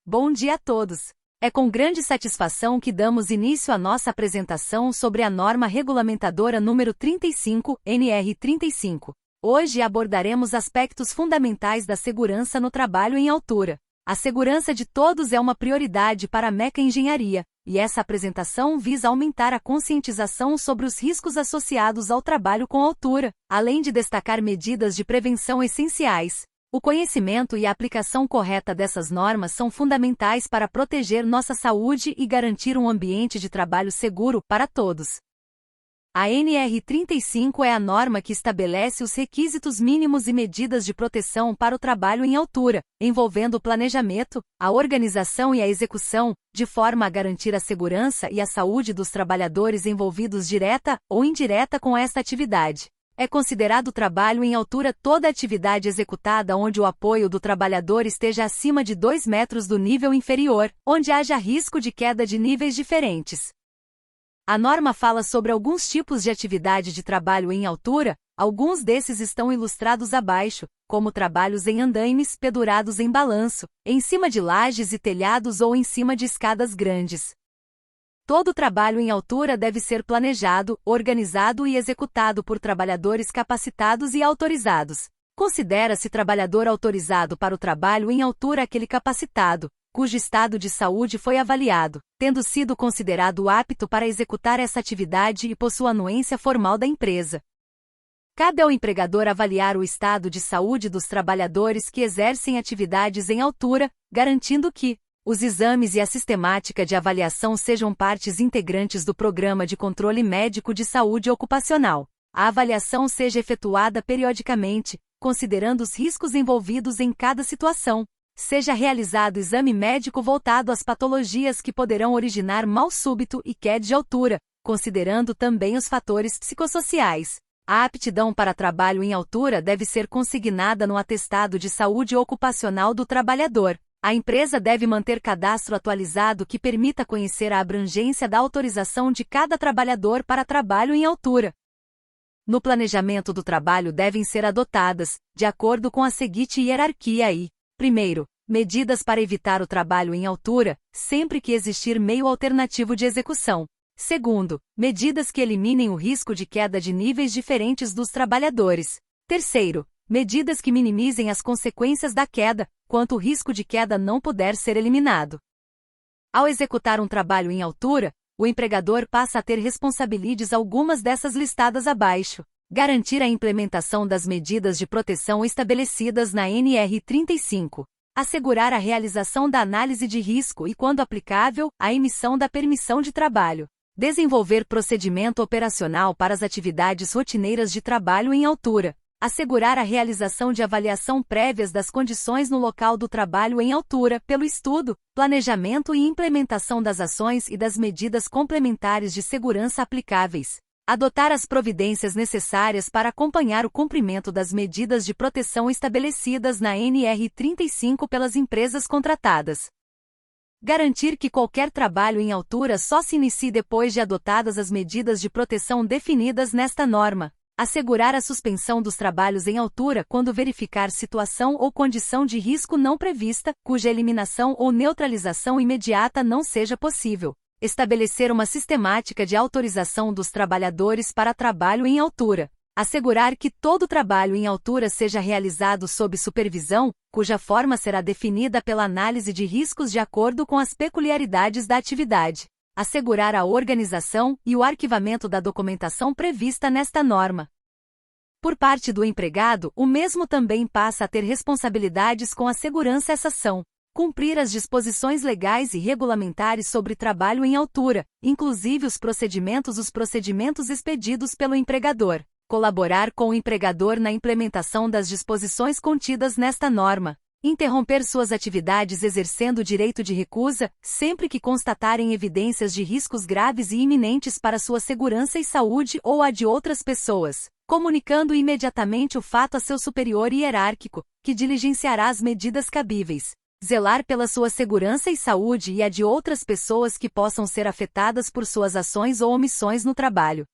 Bom dia a todos! É com grande satisfação que damos início à nossa apresentação sobre a norma regulamentadora número 35, NR35. Hoje abordaremos aspectos fundamentais da segurança no trabalho em altura. A segurança de todos é uma prioridade para a Meca Engenharia, e essa apresentação visa aumentar a conscientização sobre os riscos associados ao trabalho com altura, além de destacar medidas de prevenção essenciais. O conhecimento e a aplicação correta dessas normas são fundamentais para proteger nossa saúde e garantir um ambiente de trabalho seguro para todos. A NR35 é a norma que estabelece os requisitos mínimos e medidas de proteção para o trabalho em altura, envolvendo o planejamento, a organização e a execução, de forma a garantir a segurança e a saúde dos trabalhadores envolvidos direta ou indireta com esta atividade. É considerado trabalho em altura toda atividade executada onde o apoio do trabalhador esteja acima de 2 metros do nível inferior, onde haja risco de queda de níveis diferentes. A norma fala sobre alguns tipos de atividade de trabalho em altura, alguns desses estão ilustrados abaixo, como trabalhos em andaimes pendurados em balanço, em cima de lajes e telhados ou em cima de escadas grandes. Todo trabalho em altura deve ser planejado, organizado e executado por trabalhadores capacitados e autorizados. Considera-se trabalhador autorizado para o trabalho em altura aquele capacitado, cujo estado de saúde foi avaliado, tendo sido considerado apto para executar essa atividade e possua anuência formal da empresa. Cabe ao empregador avaliar o estado de saúde dos trabalhadores que exercem atividades em altura, garantindo que os exames e a sistemática de avaliação sejam partes integrantes do Programa de Controle Médico de Saúde Ocupacional. A avaliação seja efetuada periodicamente, considerando os riscos envolvidos em cada situação. Seja realizado exame médico voltado às patologias que poderão originar mal súbito e queda de altura, considerando também os fatores psicossociais. A aptidão para trabalho em altura deve ser consignada no atestado de saúde ocupacional do trabalhador. A empresa deve manter cadastro atualizado que permita conhecer a abrangência da autorização de cada trabalhador para trabalho em altura. No planejamento do trabalho devem ser adotadas, de acordo com a seguinte hierarquia e: primeiro, medidas para evitar o trabalho em altura, sempre que existir meio alternativo de execução. Segundo, medidas que eliminem o risco de queda de níveis diferentes dos trabalhadores. Terceiro, medidas que minimizem as consequências da queda, quanto o risco de queda não puder ser eliminado. Ao executar um trabalho em altura, o empregador passa a ter responsabilidades algumas dessas listadas abaixo. Garantir a implementação das medidas de proteção estabelecidas na NR35. Assegurar a realização da análise de risco e, quando aplicável, a emissão da permissão de trabalho. Desenvolver procedimento operacional para as atividades rotineiras de trabalho em altura. Assegurar a realização de avaliação prévias das condições no local do trabalho em altura, pelo estudo, planejamento e implementação das ações e das medidas complementares de segurança aplicáveis. Adotar as providências necessárias para acompanhar o cumprimento das medidas de proteção estabelecidas na NR35 pelas empresas contratadas. Garantir que qualquer trabalho em altura só se inicie depois de adotadas as medidas de proteção definidas nesta norma. Assegurar a suspensão dos trabalhos em altura quando verificar situação ou condição de risco não prevista, cuja eliminação ou neutralização imediata não seja possível. Estabelecer uma sistemática de autorização dos trabalhadores para trabalho em altura. Assegurar que todo trabalho em altura seja realizado sob supervisão, cuja forma será definida pela análise de riscos de acordo com as peculiaridades da atividade. Assegurar a organização e o arquivamento da documentação prevista nesta norma. Por parte do empregado, o mesmo também passa a ter responsabilidades com a segurança essa ação. Cumprir as disposições legais e regulamentares sobre trabalho em altura, inclusive os procedimentos expedidos pelo empregador. Colaborar com o empregador na implementação das disposições contidas nesta norma. Interromper suas atividades exercendo o direito de recusa, sempre que constatarem evidências de riscos graves e iminentes para sua segurança e saúde ou a de outras pessoas, comunicando imediatamente o fato a seu superior hierárquico, que diligenciará as medidas cabíveis. Zelar pela sua segurança e saúde e a de outras pessoas que possam ser afetadas por suas ações ou omissões no trabalho.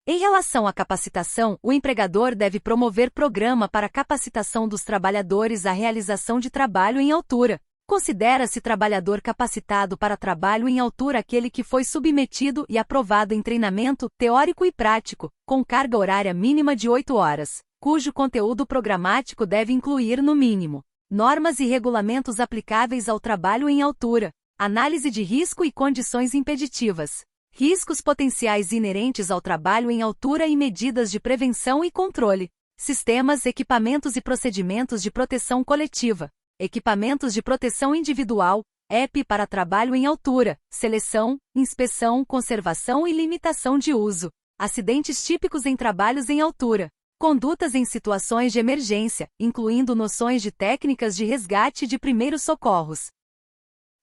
Em relação à capacitação, o empregador deve promover programa para capacitação dos trabalhadores à realização de trabalho em altura, Considera-se trabalhador capacitado para trabalho em altura aquele que foi submetido e aprovado em treinamento teórico e prático, com carga horária mínima de 8 horas, cujo conteúdo programático deve incluir, no mínimo, normas e regulamentos aplicáveis ao trabalho em altura, análise de risco e condições impeditivas, riscos potenciais inerentes ao trabalho em altura e medidas de prevenção e controle, sistemas, equipamentos e procedimentos de proteção coletiva, equipamentos de proteção individual, EP para trabalho em altura, seleção, inspeção, conservação e limitação de uso, acidentes típicos em trabalhos em altura, condutas em situações de emergência, incluindo noções de técnicas de resgate e de primeiros socorros.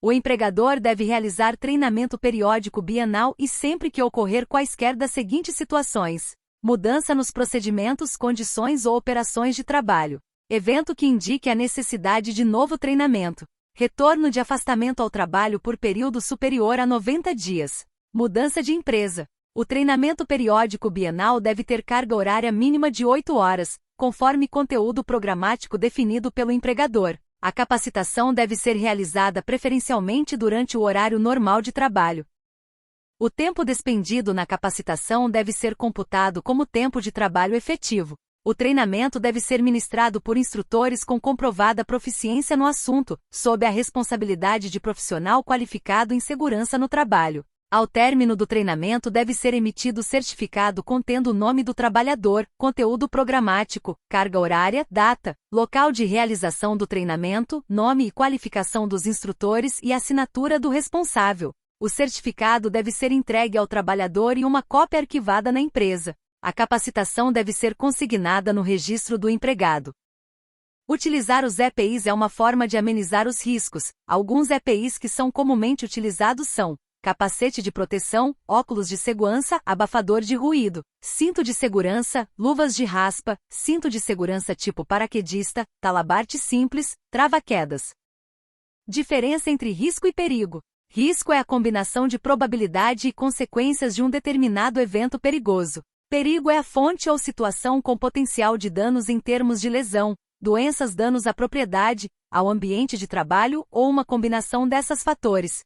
O empregador deve realizar treinamento periódico bienal e sempre que ocorrer quaisquer das seguintes situações: mudança nos procedimentos, condições ou operações de trabalho, evento que indique a necessidade de novo treinamento, retorno de afastamento ao trabalho por período superior a 90 dias, mudança de empresa. O treinamento periódico bienal deve ter carga horária mínima de 8 horas, conforme conteúdo programático definido pelo empregador. A capacitação deve ser realizada preferencialmente durante o horário normal de trabalho. O tempo despendido na capacitação deve ser computado como tempo de trabalho efetivo. O treinamento deve ser ministrado por instrutores com comprovada proficiência no assunto, sob a responsabilidade de profissional qualificado em segurança no trabalho. Ao término do treinamento deve ser emitido certificado contendo o nome do trabalhador, conteúdo programático, carga horária, data, local de realização do treinamento, nome e qualificação dos instrutores e assinatura do responsável. O certificado deve ser entregue ao trabalhador e uma cópia arquivada na empresa. A capacitação deve ser consignada no registro do empregado. Utilizar os EPIs é uma forma de amenizar os riscos. Alguns EPIs que são comumente utilizados são capacete de proteção, óculos de segurança, abafador de ruído, cinto de segurança, luvas de raspa, cinto de segurança tipo paraquedista, talabarte simples, trava-quedas. Diferença entre risco e perigo. Risco é a combinação de probabilidade e consequências de um determinado evento perigoso. Perigo é a fonte ou situação com potencial de danos em termos de lesão, doenças, danos à propriedade, ao ambiente de trabalho ou uma combinação desses fatores.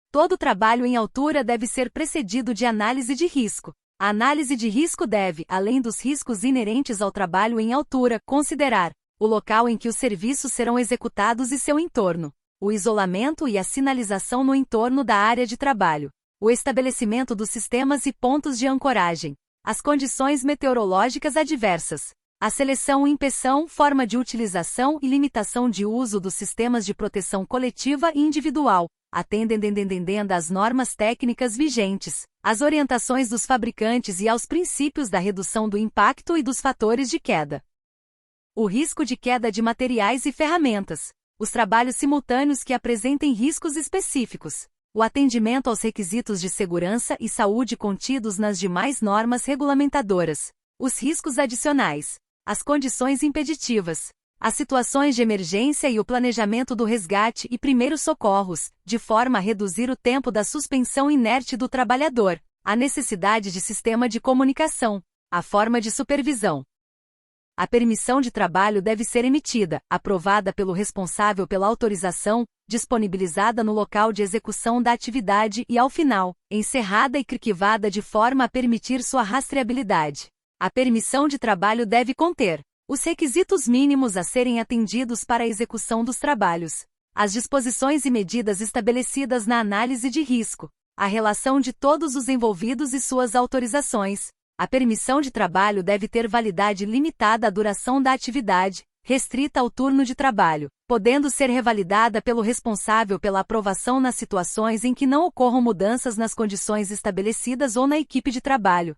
Todo trabalho em altura deve ser precedido de análise de risco. A análise de risco deve, além dos riscos inerentes ao trabalho em altura, considerar o local em que os serviços serão executados e seu entorno, o isolamento e a sinalização no entorno da área de trabalho, o estabelecimento dos sistemas e pontos de ancoragem, as condições meteorológicas adversas, a seleção, inspeção, forma de utilização e limitação de uso dos sistemas de proteção coletiva e individual, atendendo às normas técnicas vigentes, às orientações dos fabricantes e aos princípios da redução do impacto e dos fatores de queda. O risco de queda de materiais e ferramentas, os trabalhos simultâneos que apresentem riscos específicos, o atendimento aos requisitos de segurança e saúde contidos nas demais normas regulamentadoras, os riscos adicionais, as condições impeditivas, as situações de emergência e o planejamento do resgate e primeiros socorros, de forma a reduzir o tempo da suspensão inerte do trabalhador, a necessidade de sistema de comunicação, a forma de supervisão. A permissão de trabalho deve ser emitida, aprovada pelo responsável pela autorização, disponibilizada no local de execução da atividade e, ao final, encerrada e arquivada de forma a permitir sua rastreabilidade. A permissão de trabalho deve conter os requisitos mínimos a serem atendidos para a execução dos trabalhos, as disposições e medidas estabelecidas na análise de risco, a relação de todos os envolvidos e suas autorizações. A permissão de trabalho deve ter validade limitada à duração da atividade, restrita ao turno de trabalho, podendo ser revalidada pelo responsável pela aprovação nas situações em que não ocorram mudanças nas condições estabelecidas ou na equipe de trabalho.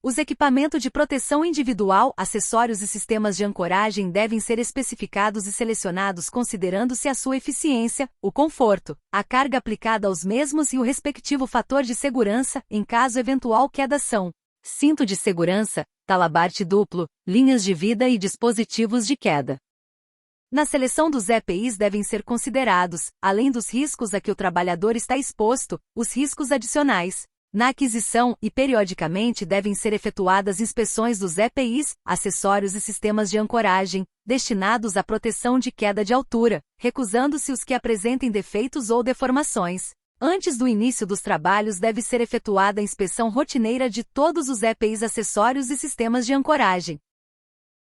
Os equipamentos de proteção individual, acessórios e sistemas de ancoragem devem ser especificados e selecionados considerando-se a sua eficiência, o conforto, a carga aplicada aos mesmos e o respectivo fator de segurança, em caso eventual queda são cinto de segurança, talabarte duplo, linhas de vida e dispositivos de queda. Na seleção dos EPIs devem ser considerados, além dos riscos a que o trabalhador está exposto, os riscos adicionais, Na aquisição, e periodicamente devem ser efetuadas inspeções dos EPIs, acessórios e sistemas de ancoragem, destinados à proteção de queda de altura, recusando-se os que apresentem defeitos ou deformações. Antes do início dos trabalhos deve ser efetuada a inspeção rotineira de todos os EPIs, acessórios e sistemas de ancoragem.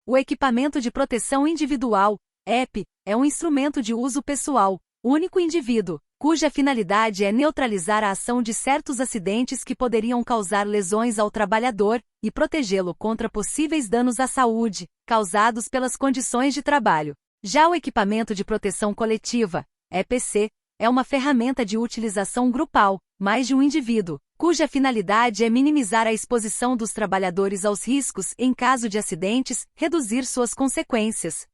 O equipamento de proteção individual, EPI, é um instrumento de uso pessoal, único indivíduo, cuja finalidade é neutralizar a ação de certos acidentes que poderiam causar lesões ao trabalhador e protegê-lo contra possíveis danos à saúde, causados pelas condições de trabalho. Já o equipamento de proteção coletiva, EPC, é uma ferramenta de utilização grupal, mais de um indivíduo, cuja finalidade é minimizar a exposição dos trabalhadores aos riscos em caso de acidentes, reduzir suas consequências.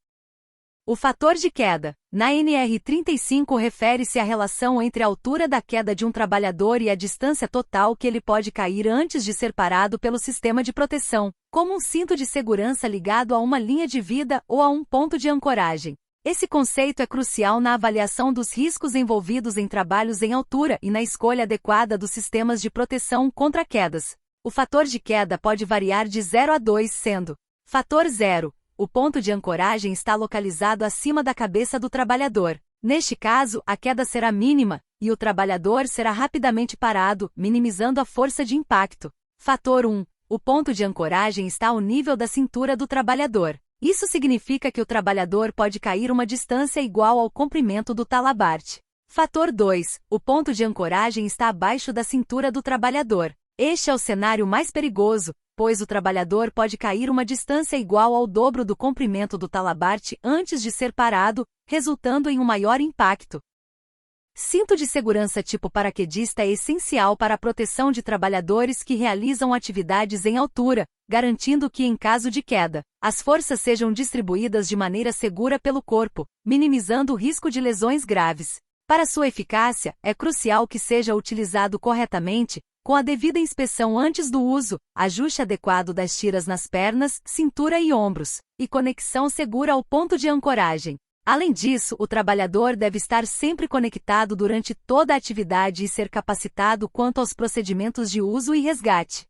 O fator de queda, na NR35, refere-se à relação entre a altura da queda de um trabalhador e a distância total que ele pode cair antes de ser parado pelo sistema de proteção, como um cinto de segurança ligado a uma linha de vida ou a um ponto de ancoragem. Esse conceito é crucial na avaliação dos riscos envolvidos em trabalhos em altura e na escolha adequada dos sistemas de proteção contra quedas. O fator de queda pode variar de 0 a 2, sendo fator 0. O ponto de ancoragem está localizado acima da cabeça do trabalhador. Neste caso, a queda será mínima, e o trabalhador será rapidamente parado, minimizando a força de impacto. Fator 1. O ponto de ancoragem está ao nível da cintura do trabalhador. Isso significa que o trabalhador pode cair uma distância igual ao comprimento do talabarte. Fator 2. O ponto de ancoragem está abaixo da cintura do trabalhador. Este é o cenário mais perigoso, pois o trabalhador pode cair uma distância igual ao dobro do comprimento do talabarte antes de ser parado, resultando em um maior impacto. Cinto de segurança tipo paraquedista é essencial para a proteção de trabalhadores que realizam atividades em altura, garantindo que, em caso de queda, as forças sejam distribuídas de maneira segura pelo corpo, minimizando o risco de lesões graves. Para sua eficácia, é crucial que seja utilizado corretamente, com a devida inspeção antes do uso, ajuste adequado das tiras nas pernas, cintura e ombros, e conexão segura ao ponto de ancoragem. Além disso, o trabalhador deve estar sempre conectado durante toda a atividade e ser capacitado quanto aos procedimentos de uso e resgate.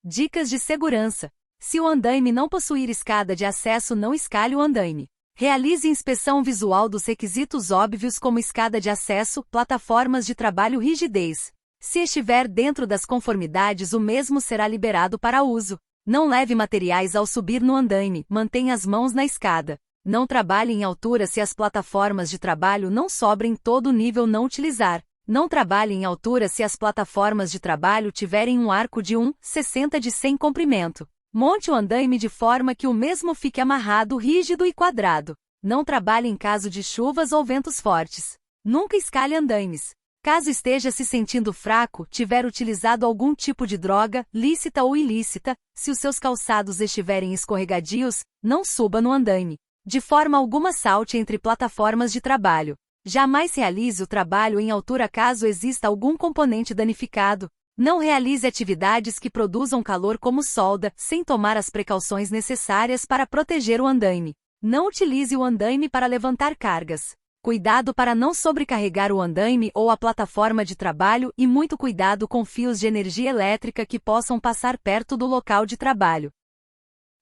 Dicas de segurança. Se o andaime não possuir escada de acesso, não escale o andaime. Realize inspeção visual dos requisitos óbvios como escada de acesso, plataformas de trabalho e rigidez. Se estiver dentro das conformidades, o mesmo será liberado para uso. Não leve materiais ao subir no andaime, mantenha as mãos na escada. Não trabalhe em altura se as plataformas de trabalho não sobrem todo o nível não utilizar. Não trabalhe em altura se as plataformas de trabalho tiverem um arco de 1,60 de 100 comprimento. Monte o andaime de forma que o mesmo fique amarrado, rígido e quadrado. Não trabalhe em caso de chuvas ou ventos fortes. Nunca escale andaimes. Caso esteja se sentindo fraco, tiver utilizado algum tipo de droga, lícita ou ilícita, se os seus calçados estiverem escorregadios, não suba no andaime. De forma alguma salte entre plataformas de trabalho. Jamais realize o trabalho em altura caso exista algum componente danificado. Não realize atividades que produzam calor como solda, sem tomar as precauções necessárias para proteger o andaime. Não utilize o andaime para levantar cargas. Cuidado para não sobrecarregar o andaime ou a plataforma de trabalho e muito cuidado com fios de energia elétrica que possam passar perto do local de trabalho.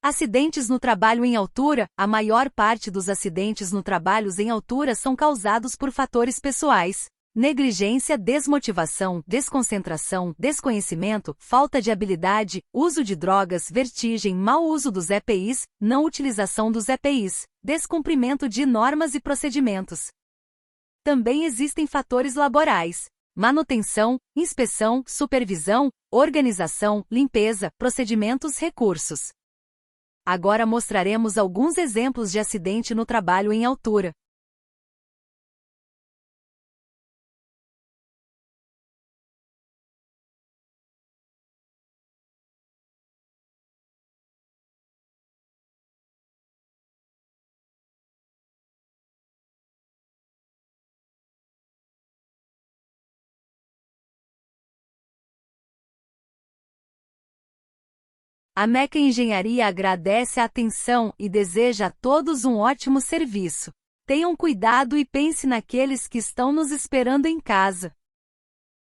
Acidentes no trabalho em altura. A maior parte dos acidentes no trabalho em altura são causados por fatores pessoais. Negligência, desmotivação, desconcentração, desconhecimento, falta de habilidade, uso de drogas, vertigem, mau uso dos EPIs, não utilização dos EPIs, descumprimento de normas e procedimentos. Também existem fatores laborais: manutenção, inspeção, supervisão, organização, limpeza, procedimentos, recursos. Agora mostraremos alguns exemplos de acidente no trabalho em altura. A Meca Engenharia agradece a atenção e deseja a todos um ótimo serviço. Tenham cuidado e pense naqueles que estão nos esperando em casa.